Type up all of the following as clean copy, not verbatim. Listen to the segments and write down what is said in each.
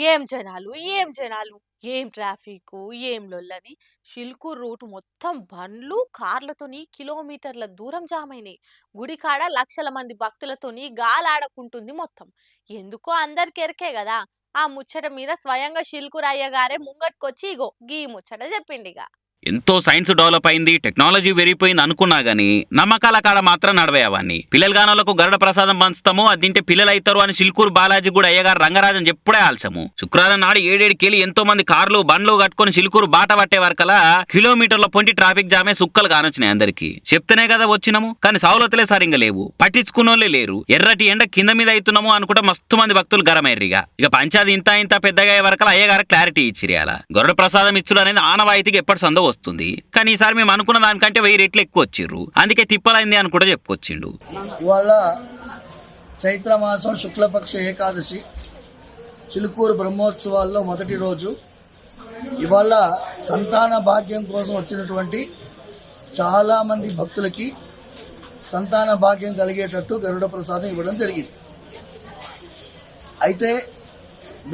ఏం జనాలు, ఏం ట్రాఫిక్కు, ఏం లొల్లని. షిల్కూరు రూట్ మొత్తం బండ్లు, కార్లతోని కిలోమీటర్ల దూరం జామైనాయి. గుడి కాడ లక్షల మంది భక్తులతోని గాలాడకుంటుంది మొత్తం. ఎందుకో అందరికెరకే గదా! ఆ ముచ్చట మీద స్వయంగా షిల్కూరు అయ్యగారే ముంగట్కొచ్చి ఇగో గీ ముచ్చట చెప్పిండిగ. ఎంతో సైన్స్ డెవలప్ అయింది, టెక్నాలజీ పెరిగిపోయింది అనుకున్నా గానీ నమ్మకాల కాడ మాత్రం నడవే అవన్నీ. పిల్లలగానోళ్లకు గరుడ ప్రసాదం పంచుతాము, అది తింటే పిల్లలు అవుతారు అని సిల్కూరు బాలాజీ కూడా అయ్యగారు రంగరాజన్ చెప్పుడే ఆల్సము. శుక్రవారం నాడు 7-7 ఎంతో మంది కార్లు బండ్లు కట్టుకుని సిల్కూరు బాట పట్టే వరకలా కిలోమీటర్ల పొంటి ట్రాఫిక్ జామే సుక్కలు కానొచ్చినాయి అందరికి. చెప్తేనే కదా వచ్చినాము, కానీ సౌలతులే సరిగ్గా లేవు, పట్టించుకున్నోళ్ళే లేరు. ఎర్రటి ఎండ కింద మీద అవుతున్నాము అనుకుంటే మస్తు మంది భక్తులు గరమయ్యారిగా. ఇక పంచాది ఇంత ఇంత పెద్దగా అయ్యే వరకలా అయ్యగారు క్లారిటీ ఇచ్చిరి. అలా గరుడ ప్రసాదం ఇచ్చుడు అనేది ఆనవాయితీకి ఎప్పటి సందో వస్తుంది, కానీ ఈసారి మేము అనుకున్న దానికంటే 1000 రెట్లు ఎక్కువ వచ్చిర్రు, అందుకే తిప్పలైంది అని కూడా చెప్పుకొచ్చిండు. ఇవాళ చైత్రమాసం శుక్లపక్ష ఏకాదశి చిలుకూరు బ్రహ్మోత్సవాల్లో మొదటి రోజు. ఇవాళ సంతాన భాగ్యం కోసం వచ్చినటువంటి చాలామంది భక్తులకి సంతాన భాగ్యం కలిగేటట్టు గరుడ ప్రసాదం ఇవ్వడం జరిగింది. అయితే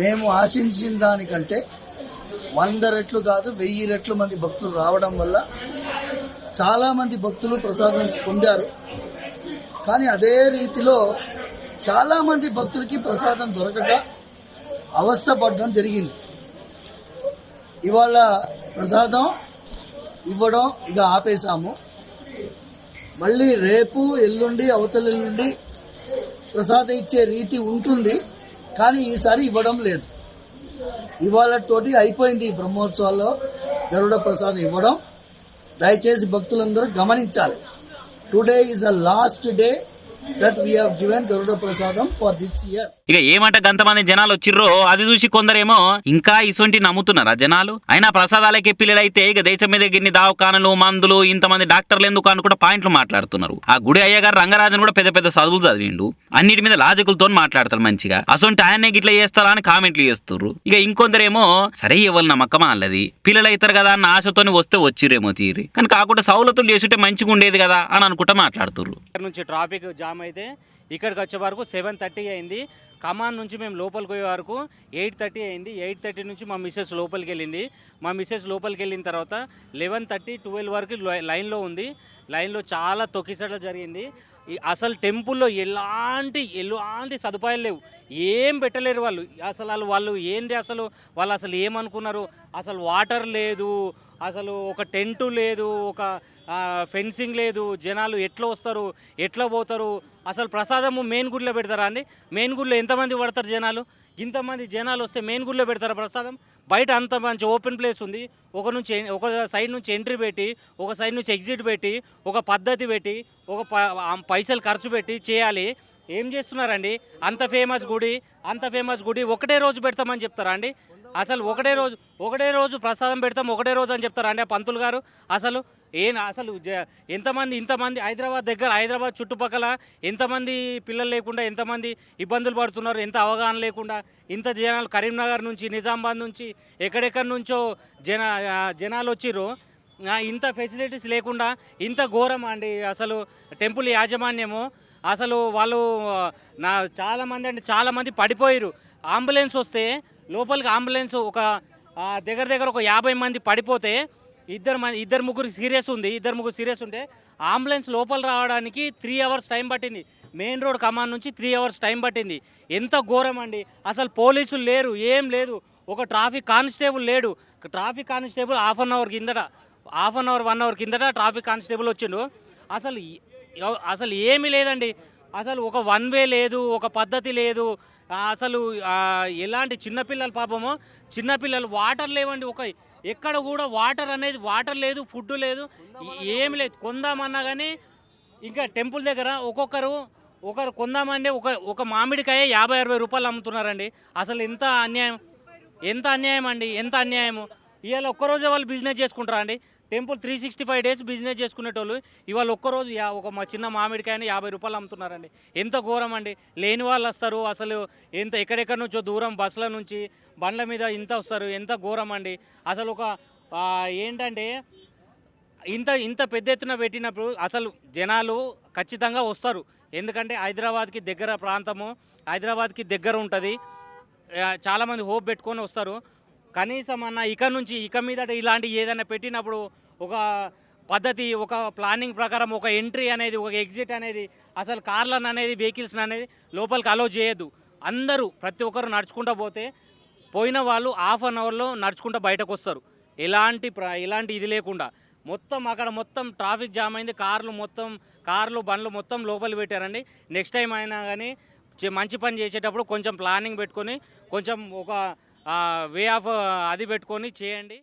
మేము ఆశించిన దానికంటే 100 రెట్లు కాదు 1000 రెట్లు మంది భక్తులు రావడం వల్ల చాలామంది భక్తులు ప్రసాదం పొందారు. కానీ అదే రీతిలో చాలామంది భక్తులకి ప్రసాదం దొరకక అవస్థపడడం జరిగింది. ఇవాళ ప్రసాదం ఇవ్వడం ఇక ఆపేశాము. మళ్ళీ రేపు ఎల్లుండి అవతల ఎల్లుండి ప్రసాదం ఇచ్చే రీతి ఉంటుంది, కానీ ఈసారి ఇవ్వడం లేదు. ఇవాళతోటి అయిపోయింది ఈ బ్రహ్మోత్సవాల్లో గరుడ ప్రసాదం ఇవ్వడం. దయచేసి భక్తులందరూ గమనించాలి. Today is the last day that we have given Garuda Prasadam for this year. ఇక ఏమంట గంతమంది జనాలు వచ్చిర్రో అది చూసి కొందరేమో ఇంకా ఇసొంటి నమ్ముతున్నారా జనాలు. అయినా ప్రసాదాలకే పిల్లలైతే ఇక దేశం మీద గిన్ని దావకానలు మందులు ఇంతమంది డాక్టర్లు ఎందుకు అని కూడా పాయింట్లు మాట్లాడుతున్నారు. ఆ గుడి అయ్యగారు రంగరాజన్ కూడా పెద్ద పెద్ద చదువులు చదివిండు, అన్నిటి మీద లాజికులతో మాట్లాడతారు మంచిగా. అసొంటి ఆయనే గిట్లా చేస్తారా అని కామెంట్లు చేస్తున్నారు. ఇక ఇంకొందరేమో సరే ఎవరు నమ్మకమా అల్లది, పిల్లలు అవుతారు కదా అన్న ఆశతోని వస్తే వచ్చిరేమో తీరి, కానీ కాకుండా సౌలతులు చేస్తుంటే మంచిగా ఉండేది కదా అని అనుకుంటా మాట్లాడుతున్నారు. నుంచి ట్రాఫిక్ జామ్ అయితే ఇక్కడికి వచ్చే వరకు 7:30 అయింది. ఖమ్మం నుంచి మేము లోపలికి పోయే వరకు 8:30 అయింది. 8:30 నుంచి మా మిస్సెస్ లోపలికి వెళ్ళింది. మా మిస్సెస్ లోపలికి వెళ్ళిన తర్వాత 11:30, 12 వరకు లైన్లో ఉంది. లైన్లో చాలా తొక్కిసట జరిగింది. అసలు టెంపుల్లో ఎలాంటి సదుపాయాలు లేవు, ఏం పెట్టలేరు వాళ్ళు. వాళ్ళు ఏంటి వాళ్ళు అసలు ఏమనుకున్నారు, అసలు వాటర్ లేదు, అసలు ఒక టెంటు లేదు, ఒక ఫెన్సింగ్ లేదు. జనాలు ఎట్లా వస్తారు, ఎట్లా పోతారు, అసలు ప్రసాదము మెయిన్ గుడిలో పెడతారా అండి? మెయిన్ గుడిలో ఎంతమంది పడతారు జనాలు? ఇంతమంది జనాలు వస్తే మెయిన్ గుడిలో పెడతారా ప్రసాదం? బయట అంత మంచి ఓపెన్ ప్లేస్ ఉంది, ఒక సైడ్ నుంచి ఎంట్రీ పెట్టి, ఒక సైడ్ నుంచి ఎగ్జిట్ పెట్టి, ఒక పద్ధతి పెట్టి, పైసలు ఖర్చు పెట్టి చేయాలి. ఏం చేస్తున్నారండి? అంత ఫేమస్ గుడి ఒకటే రోజు పెడతామని చెప్తారా అండి? అసలు ఒకటే రోజు ప్రసాదం పెడతాం ఒకటే రోజు అని చెప్తారా అండి ఆ పంతులు గారు? అసలు ఇంతమంది హైదరాబాద్ చుట్టుపక్కల ఎంతమంది పిల్లలు లేకుండా ఎంతమంది ఇబ్బందులు పడుతున్నారు, ఎంత అవగాహన లేకుండా ఇంత జనాలు కరీంనగర్ నుంచి నిజామాబాద్ నుంచి ఎక్కడెక్కడి నుంచో జనాలు వచ్చిర్రు. ఇంత ఫెసిలిటీస్ లేకుండా ఇంత ఘోరం అండి అసలు టెంపుల్ యాజమాన్యము. అసలు వాళ్ళు చాలామంది పడిపోయారు. అంబులెన్స్ వస్తే లోపలికి అంబులెన్స్ దగ్గర ఒక 50 మంది పడిపోతే ఇద్దరు ముగ్గురు సీరియస్ ఉంటే అంబులెన్స్ లోపల రావడానికి 3 అవర్స్ టైం పట్టింది. మెయిన్ రోడ్ ఖమ్మం నుంచి 3 అవర్స్ టైం పట్టింది. ఎంత ఘోరం అండి. అసలు పోలీసులు లేరు, ఏం లేదు, ఒక ట్రాఫిక్ కానిస్టేబుల్ లేడు. Traffic constable half an hour 1 hour కిందట ట్రాఫిక్ కానిస్టేబుల్ వచ్చిండు. అసలు ఏమీ లేదండి. అసలు ఒక వన్ వే లేదు, ఒక పద్ధతి లేదు. అసలు ఎలాంటి చిన్నపిల్లలు వాటర్ లేవండి. ఎక్కడ కూడా వాటర్ లేదు, ఫుడ్ లేదు, ఏమి లేదు. కొందామన్నా కానీ ఇంకా టెంపుల్ దగ్గర ఒకరు కొందామంటే ఒక మామిడికాయ 50-60 రూపాయలు అమ్ముతున్నారండి. అసలు ఎంత అన్యాయం అండి, ఎంత అన్యాయము. ఇవాళ ఒక్కరోజే వాళ్ళు బిజినెస్ చేసుకుంటారా అండి? టెంపుల్ 365 డేస్ బిజినెస్ చేసుకునేటోళ్ళు ఇవాళ ఒక్కరోజు చిన్న మామిడికాయని 50 రూపాయలు అమ్ముతున్నారండి. ఎంత ఘోరం అండి. లేని వాళ్ళు వస్తారు, అసలు ఎక్కడెక్కడి నుంచో దూరం బస్సుల నుంచి బండ్ల మీద వస్తారు. ఎంత ఘోరం అండి. అసలు ఏంటంటే ఇంత పెద్ద ఎత్తున పెట్టినప్పుడు అసలు జనాలు ఖచ్చితంగా వస్తారు. ఎందుకంటే హైదరాబాద్కి దగ్గర ప్రాంతము, హైదరాబాద్కి దగ్గర ఉంటుంది. చాలామంది హోప్ పెట్టుకొని వస్తారు. కనీసం అన్న ఇక మీదట ఇలాంటి ఏదైనా పెట్టినప్పుడు ఒక పద్ధతి, ఒక ప్లానింగ్ ప్రకారం ఒక ఎంట్రీ అనేది, ఒక ఎగ్జిట్ అనేది, అసలు కార్లను అనేది, వెహికల్స్ అనేది లోపలికి అలో చేయొద్దు. అందరూ ప్రతి ఒక్కరు నడుచుకుంటూ పోతే పోయిన వాళ్ళు హాఫ్ అన్ అవర్లో నడుచుకుంటూ బయటకు వస్తారు. ఎలాంటి ఇది లేకుండా మొత్తం అక్కడ మొత్తం ట్రాఫిక్ జామ్ అయింది. కార్లు బండ్లు మొత్తం లోపలి పెట్టారండి. నెక్స్ట్ టైం అయినా కానీ మంచి పని చేసేటప్పుడు కొంచెం ప్లానింగ్ పెట్టుకొని, కొంచెం ఒక వే ఆఫ్ అది పెట్టుకొని చేయండి.